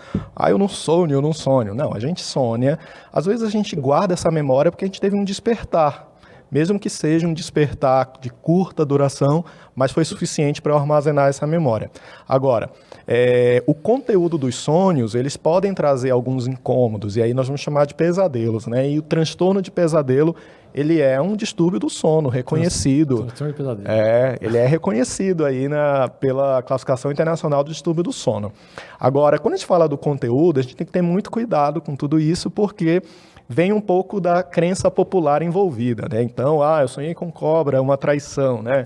Eu não sonho. Não, a gente sonha. Às vezes a gente guarda essa memória porque a gente teve um despertar. Mesmo que seja um despertar de curta duração, mas foi suficiente para eu armazenar essa memória. Agora, o conteúdo dos sonhos, eles podem trazer alguns incômodos, e aí nós vamos chamar de pesadelos, né? E o transtorno de pesadelo, ele é um distúrbio do sono, reconhecido. Transtorno de pesadelo. Ele é reconhecido aí pela Classificação Internacional do Distúrbio do Sono. Agora, quando a gente fala do conteúdo, a gente tem que ter muito cuidado com tudo isso, porque vem um pouco da crença popular envolvida, né? Então, eu sonhei com cobra, é uma traição, né?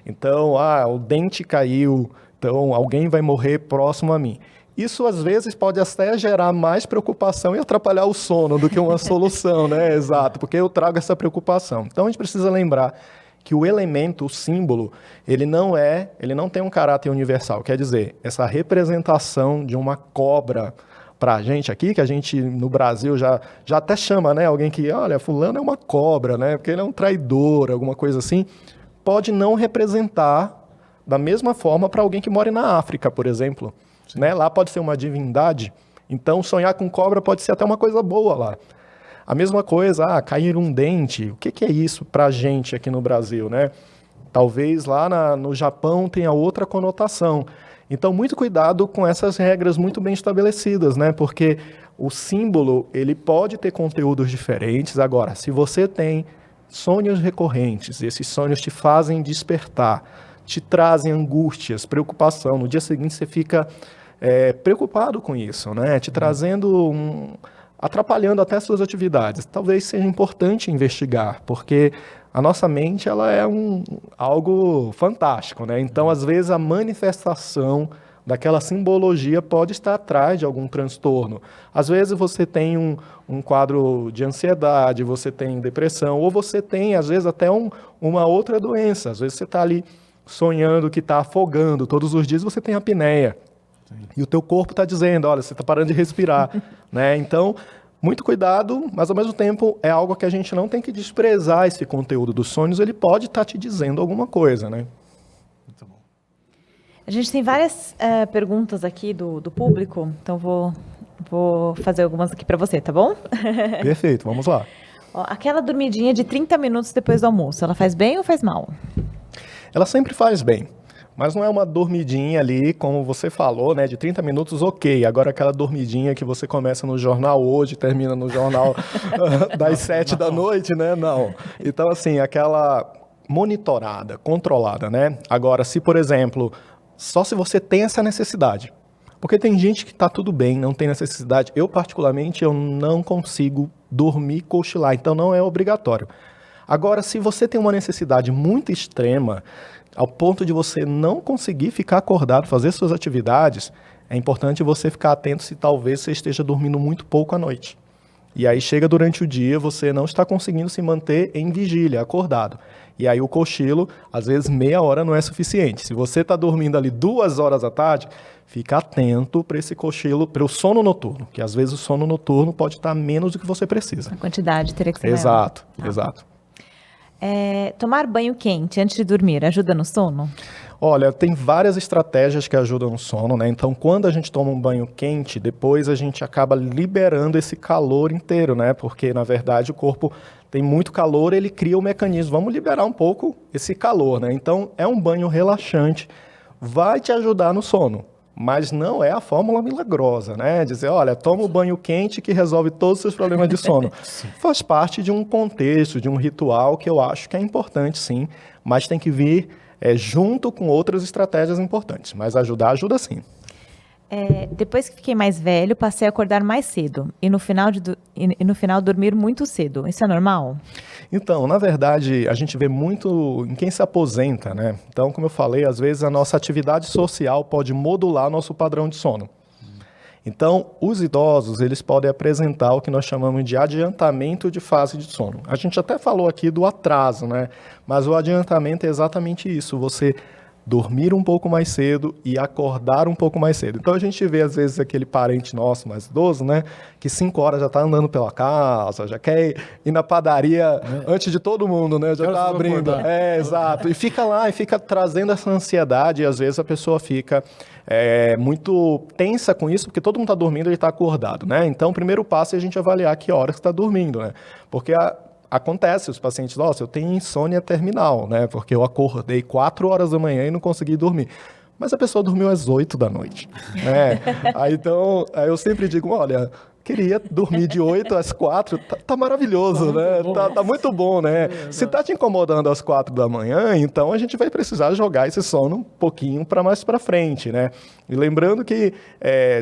Então, o dente caiu, então alguém vai morrer próximo a mim. Isso, às vezes, pode até gerar mais preocupação e atrapalhar o sono do que uma solução, né? Exato, porque eu trago essa preocupação. Então, a gente precisa lembrar que o elemento, o símbolo, ele não tem um caráter universal. Quer dizer, essa representação de uma cobra para a gente aqui, que a gente no Brasil já até chama, né, alguém que, olha, fulano é uma cobra, né, porque ele é um traidor, alguma coisa assim, pode não representar da mesma forma para alguém que mora na África, por exemplo. Né? Lá pode ser uma divindade, então sonhar com cobra pode ser até uma coisa boa lá. A mesma coisa, cair um dente, o que é isso para a gente aqui no Brasil, né? Talvez lá no Japão tenha outra conotação. Então, muito cuidado com essas regras muito bem estabelecidas, né? Porque o símbolo, ele pode ter conteúdos diferentes. Agora, se você tem sonhos recorrentes, esses sonhos te fazem despertar, te trazem angústias, preocupação, no dia seguinte você fica preocupado com isso, né? Te trazendo atrapalhando até suas atividades. Talvez seja importante investigar, porque a nossa mente ela é algo fantástico, né? Então, às vezes, a manifestação daquela simbologia pode estar atrás de algum transtorno. Às vezes você tem um quadro de ansiedade, você tem depressão, ou você tem, às vezes, até uma outra doença. Às vezes você está ali sonhando que está afogando, todos os dias você tem apneia. Sim. E o teu corpo está dizendo, olha, você está parando de respirar. Né? Então, muito cuidado, mas ao mesmo tempo é algo que a gente não tem que desprezar esse conteúdo dos sonhos, ele pode estar te dizendo alguma coisa, né? Muito bom. A gente tem várias perguntas aqui do público, então vou fazer algumas aqui para você, tá bom? Perfeito, vamos lá. Ó, aquela dormidinha de 30 minutos depois do almoço, ela faz bem ou faz mal? Ela sempre faz bem, mas não é uma dormidinha ali, como você falou, né, de 30 minutos, ok. Agora aquela dormidinha que você começa no jornal hoje, termina no jornal das 7 da noite, né, não. Então, assim, aquela monitorada, controlada, né. Agora, se, por exemplo, só se você tem essa necessidade, porque tem gente que está tudo bem, não tem necessidade. Eu, particularmente, eu não consigo dormir, cochilar, então não é obrigatório. Agora, se você tem uma necessidade muito extrema, ao ponto de você não conseguir ficar acordado, fazer suas atividades, é importante você ficar atento se talvez você esteja dormindo muito pouco à noite. E aí chega durante o dia, você não está conseguindo se manter em vigília, acordado. E aí o cochilo, às vezes meia hora não é suficiente. Se você está dormindo ali 2 horas da tarde, fica atento para esse cochilo, para o sono noturno, que às vezes o sono noturno pode estar menos do que você precisa. A quantidade teria que ser exato, maior. Exato. Tomar banho quente antes de dormir ajuda no sono? Olha, tem várias estratégias que ajudam no sono, né? Então, quando a gente toma um banho quente, depois a gente acaba liberando esse calor inteiro, né? Porque, na verdade, o corpo tem muito calor, ele cria o mecanismo. Vamos liberar um pouco esse calor, né? Então, é um banho relaxante, vai te ajudar no sono. Mas não é a fórmula milagrosa, né? Dizer, olha, toma o banho quente que resolve todos os seus problemas de sono. Faz parte de um contexto, de um ritual que eu acho que é importante, sim, mas tem que vir junto com outras estratégias importantes. Mas ajudar, ajuda sim. Depois que fiquei mais velho, passei a acordar mais cedo e no final dormir muito cedo. Isso é normal? Então, na verdade, a gente vê muito em quem se aposenta, né? Então, como eu falei, às vezes a nossa atividade social pode modular nosso padrão de sono. Então, os idosos, eles podem apresentar o que nós chamamos de adiantamento de fase de sono. A gente até falou aqui do atraso, né? Mas o adiantamento é exatamente isso, você dormir um pouco mais cedo e acordar um pouco mais cedo. Então a gente vê às vezes aquele parente nosso mais idoso, né, que 5 horas já está andando pela casa, já quer ir na padaria antes de todo mundo, né, já está abrindo. Exato. E fica lá e fica trazendo essa ansiedade e às vezes a pessoa fica muito tensa com isso, porque todo mundo está dormindo e ele está acordado, né? Então o primeiro passo é a gente avaliar que horas está dormindo, né? Porque acontece, os pacientes, nossa, eu tenho insônia terminal, né? Porque eu acordei 4 horas da manhã e não consegui dormir. Mas a pessoa dormiu às 8 da noite, né? Aí eu sempre digo, olha, queria dormir de 8 às 4, tá maravilhoso, né? Tá muito bom, né? Se tá te incomodando às 4 da manhã, então a gente vai precisar jogar esse sono um pouquinho para mais para frente, né? E lembrando que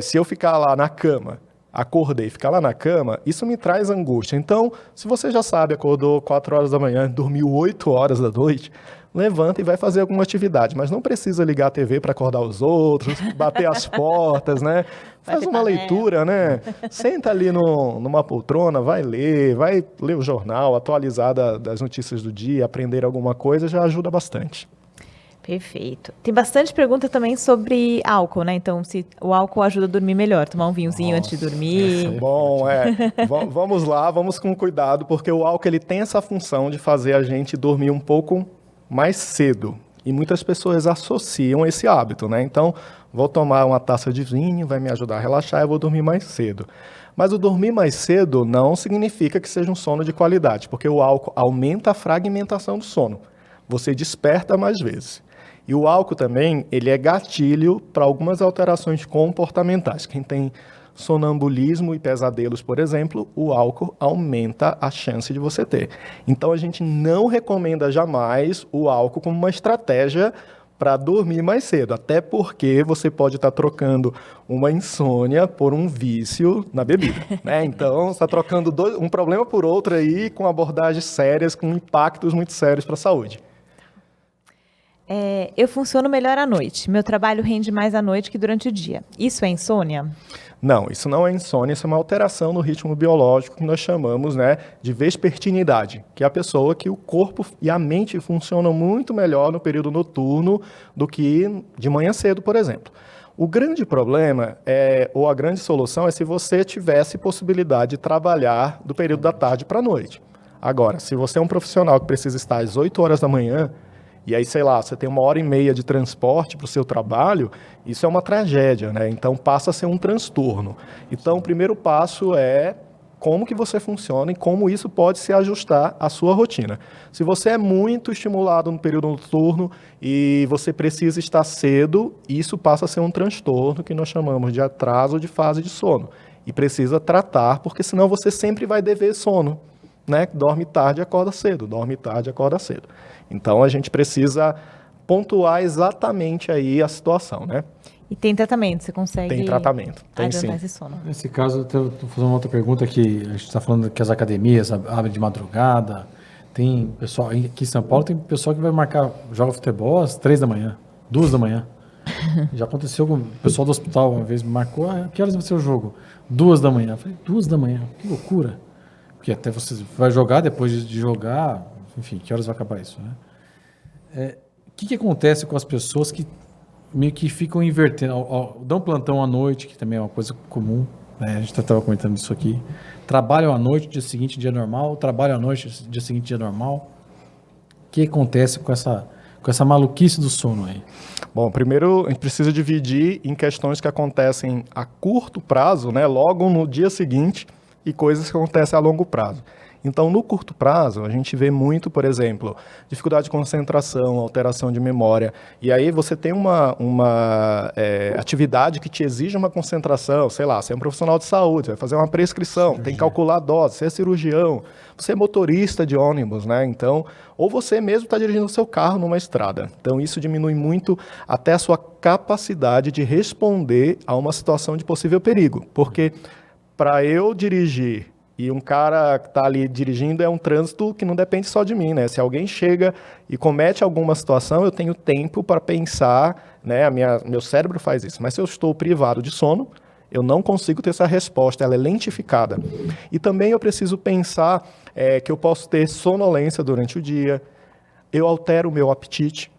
se eu ficar lá na cama, acordei, ficar lá na cama, isso me traz angústia. Então, se você já sabe, acordou 4 horas da manhã, dormiu 8 horas da noite, levanta e vai fazer alguma atividade, mas não precisa ligar a TV para acordar os outros, bater as portas, né? Faz uma leitura, né? Senta ali numa poltrona, vai ler o jornal, atualizar das notícias do dia, aprender alguma coisa, já ajuda bastante. Perfeito. Tem bastante pergunta também sobre álcool, né? Então, se o álcool ajuda a dormir melhor, tomar um vinhozinho antes de dormir. Bom, vamos lá, vamos com cuidado, porque o álcool ele tem essa função de fazer a gente dormir um pouco mais cedo. E muitas pessoas associam esse hábito, né? Então, vou tomar uma taça de vinho, vai me ajudar a relaxar, eu vou dormir mais cedo. Mas o dormir mais cedo não significa que seja um sono de qualidade, porque o álcool aumenta a fragmentação do sono. Você desperta mais vezes. E o álcool também, ele é gatilho para algumas alterações comportamentais. Quem tem sonambulismo e pesadelos, por exemplo, o álcool aumenta a chance de você ter. Então, a gente não recomenda jamais o álcool como uma estratégia para dormir mais cedo, até porque você pode estar trocando uma insônia por um vício na bebida, né? Então, você está trocando um problema por outro aí, com abordagens sérias, com impactos muito sérios para a saúde. Eu funciono melhor à noite. Meu trabalho rende mais à noite que durante o dia. Isso é insônia? Não, isso não é insônia, isso é uma alteração no ritmo biológico que nós chamamos, né, de vespertinidade, que é a pessoa que o corpo e a mente funcionam muito melhor no período noturno do que de manhã cedo, por exemplo. O grande problema, ou a grande solução, é se você tivesse possibilidade de trabalhar do período da tarde para a noite. Agora, se você é um profissional que precisa estar às 8 horas da manhã, e aí, sei lá, você tem 1h30 de transporte para o seu trabalho, isso é uma tragédia, né? Então, passa a ser um transtorno. Então, o primeiro passo é como que você funciona e como isso pode se ajustar à sua rotina. Se você é muito estimulado no período noturno e você precisa estar cedo, isso passa a ser um transtorno que nós chamamos de atraso de fase de sono. E precisa tratar, porque senão você sempre vai dever sono, né? Dorme tarde e acorda cedo, dorme tarde e acorda cedo. Então, a gente precisa pontuar exatamente aí a situação, né? E tem tratamento, você consegue... Tem tratamento, tem sim. Esse sono. Nesse caso, eu estou fazendo uma outra pergunta que a gente está falando que as academias abrem de madrugada. Tem pessoal, aqui em São Paulo tem pessoal que vai joga futebol às 3 da manhã, 2 da manhã. Já aconteceu com o pessoal do hospital uma vez, me marcou, que horas vai ser o jogo? 2 da manhã. Eu falei, 2 da manhã, que loucura. Porque até você vai jogar, depois de jogar, enfim, que horas vai acabar isso, né? O que acontece com as pessoas que meio que ficam invertendo, dão plantão à noite, que também é uma coisa comum, né? A gente estava comentando isso aqui. Trabalham à noite, dia seguinte, dia normal, trabalham à noite, dia seguinte, dia normal. O que acontece com essa maluquice do sono aí? Bom, primeiro a gente precisa dividir em questões que acontecem a curto prazo, né, logo no dia seguinte, e coisas que acontecem a longo prazo. Então, no curto prazo, a gente vê muito, por exemplo, dificuldade de concentração, alteração de memória. E aí você tem uma atividade que te exige uma concentração, sei lá, você é um profissional de saúde, vai fazer uma prescrição, tem que calcular a dose, você é cirurgião, você é motorista de ônibus, né? Então, ou você mesmo está dirigindo o seu carro numa estrada. Então, isso diminui muito até a sua capacidade de responder a uma situação de possível perigo. Porque para eu dirigir e um cara que está ali dirigindo é um trânsito que não depende só de mim, né? Se alguém chega e comete alguma situação, eu tenho tempo para pensar, né? Meu cérebro faz isso. Mas se eu estou privado de sono, eu não consigo ter essa resposta, ela é lentificada. E também eu preciso pensar que eu posso ter sonolência durante o dia, eu altero o meu apetite.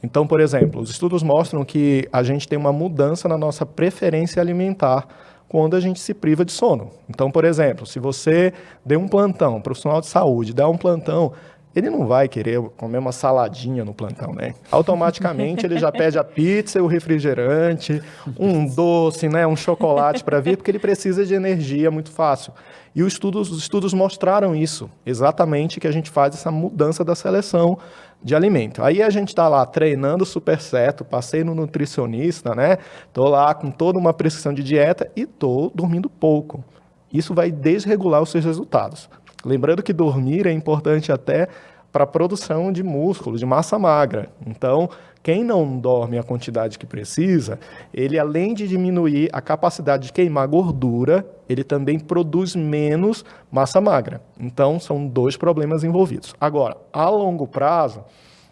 Então, por exemplo, os estudos mostram que a gente tem uma mudança na nossa preferência alimentar quando a gente se priva de sono. Então, por exemplo, se você der um plantão, um profissional de saúde der um plantão, ele não vai querer comer uma saladinha no plantão, né? Automaticamente ele já pede a pizza, o refrigerante, um doce, né, um chocolate para vir, porque ele precisa de energia muito fácil. E os estudos mostraram isso, exatamente, que a gente faz essa mudança da seleção de alimento. Aí a gente está lá treinando super certo, passei no nutricionista, né? Estou lá com toda uma prescrição de dieta e estou dormindo pouco. Isso vai desregular os seus resultados. Lembrando que dormir é importante até para a produção de músculo, de massa magra. Então, quem não dorme a quantidade que precisa, ele além de diminuir a capacidade de queimar gordura, ele também produz menos massa magra. Então, são 2 problemas envolvidos. Agora, a longo prazo,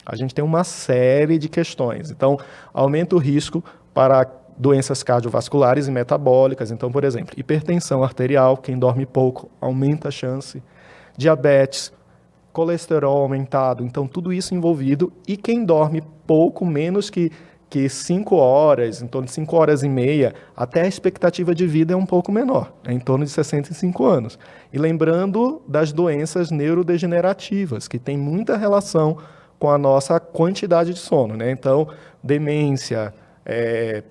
a gente tem uma série de questões. Então, aumenta o risco para doenças cardiovasculares e metabólicas. Então, por exemplo, hipertensão arterial, quem dorme pouco aumenta a chance. Diabetes, colesterol aumentado, então tudo isso envolvido. E quem dorme pouco, menos que 5 horas, em torno de 5 horas e meia, até a expectativa de vida é um pouco menor, em torno de 65 anos. E lembrando das doenças neurodegenerativas, que tem muita relação com a nossa quantidade de sono, né? Então, demência,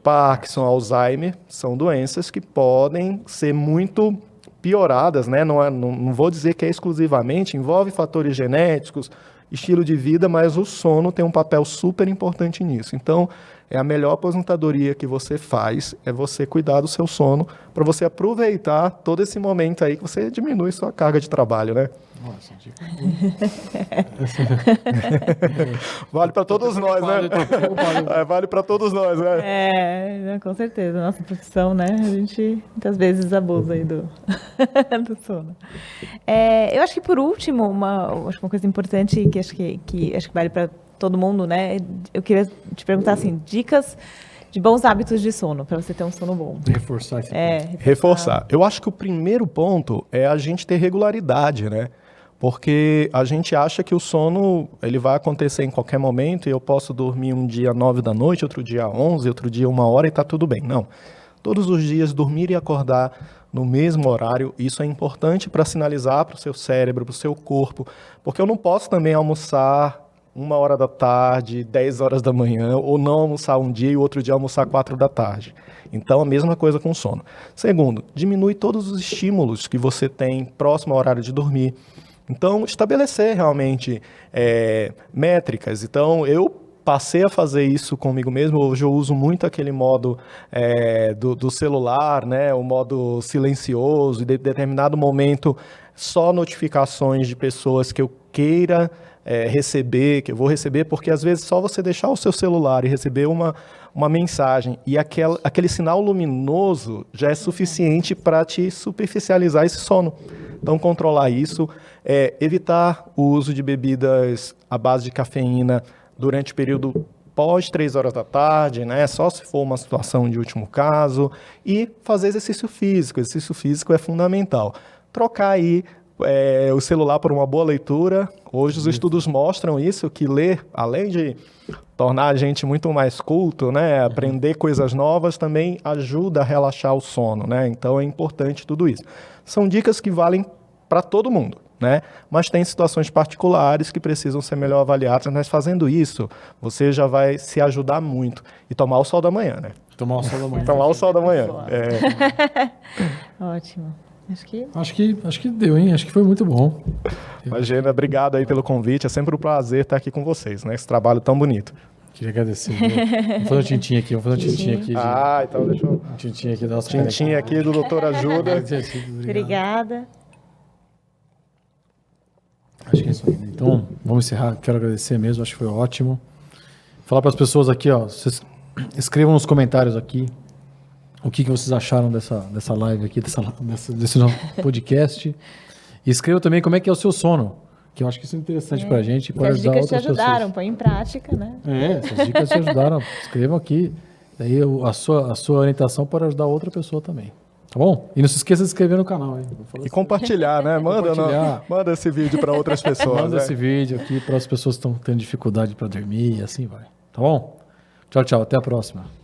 Parkinson, Alzheimer, são doenças que podem ser muito pioradas, né? Não vou dizer que é exclusivamente, envolve fatores genéticos, estilo de vida, mas o sono tem um papel super importante nisso. Então, é a melhor aposentadoria que você faz, é você cuidar do seu sono, para você aproveitar todo esse momento aí que você diminui sua carga de trabalho, né? Nossa, dica. Vale para todos nós, né? Vale para todos nós, né? Com certeza. Nossa profissão, né? A gente muitas vezes abusa aí do sono. Eu acho que por último, uma coisa importante que acho que vale para todo mundo, né? Eu queria te perguntar assim, dicas de bons hábitos de sono, para você ter um sono bom. Reforçar esse ponto. Reforçar. Eu acho que o primeiro ponto é a gente ter regularidade, né? Porque a gente acha que o sono ele vai acontecer em qualquer momento e eu posso dormir um dia 9 da noite, outro dia 11, outro dia 1 hora e tá tudo bem. Não. Todos os dias dormir e acordar no mesmo horário, isso é importante para sinalizar para o seu cérebro, para o seu corpo, porque eu não posso também almoçar 1 hora da tarde, 10 horas da manhã, ou não almoçar um dia e o outro dia almoçar 4 da tarde. Então, a mesma coisa com o sono. Segundo, diminui todos os estímulos que você tem próximo ao horário de dormir. Então, estabelecer realmente métricas. Então, eu passei a fazer isso comigo mesmo. Hoje eu uso muito aquele modo do celular, né? O modo silencioso, e de determinado momento só notificações de pessoas que eu queira receber, que eu vou receber, porque às vezes só você deixar o seu celular e receber uma mensagem e aquele sinal luminoso já é suficiente para te superficializar esse sono. Então, controlar isso, evitar o uso de bebidas à base de cafeína durante o período pós 3 horas da tarde, né? Só se for uma situação de último caso, e fazer exercício físico. Exercício físico é fundamental. Trocar aí o celular por uma boa leitura. Hoje os estudos mostram isso, que ler, além de tornar a gente muito mais culto, né? Aprender coisas novas, também ajuda a relaxar o sono, né? Então é importante tudo isso. São dicas que valem para todo mundo, né? Mas tem situações particulares que precisam ser melhor avaliadas, mas fazendo isso, você já vai se ajudar muito. E tomar o sol da manhã, né? Tomar o sol da manhã. Tomar o sol da manhã. Ótimo. Acho que deu, hein? Acho que foi muito bom. Imagina, obrigado aí pelo convite. É sempre um prazer estar aqui com vocês, né? Esse trabalho tão bonito. Queria agradecer. Vamos fazer um tintim aqui. Então deixa eu... Um tintim aqui da nossa tintim aqui do Doutor Ajuda. Obrigada. Acho que é isso aí. Então, vamos encerrar. Quero agradecer mesmo. Acho que foi ótimo. Falar para as pessoas aqui, ó. Vocês escrevam nos comentários aqui o que vocês acharam dessa live aqui, desse nosso podcast. E escrevam também como é que é o seu sono, que eu acho que isso é interessante para a gente. Se as dicas te ajudaram, põe em prática, né? Se as dicas te ajudaram, escrevam aqui. Daí a sua orientação pode ajudar outra pessoa também. Tá bom? E não se esqueça de se inscrever no canal. Hein? E compartilhar, né? Manda esse vídeo para outras pessoas. Manda esse vídeo aqui para as pessoas que estão tendo dificuldade para dormir e assim vai. Tá bom? Tchau, tchau. Até a próxima.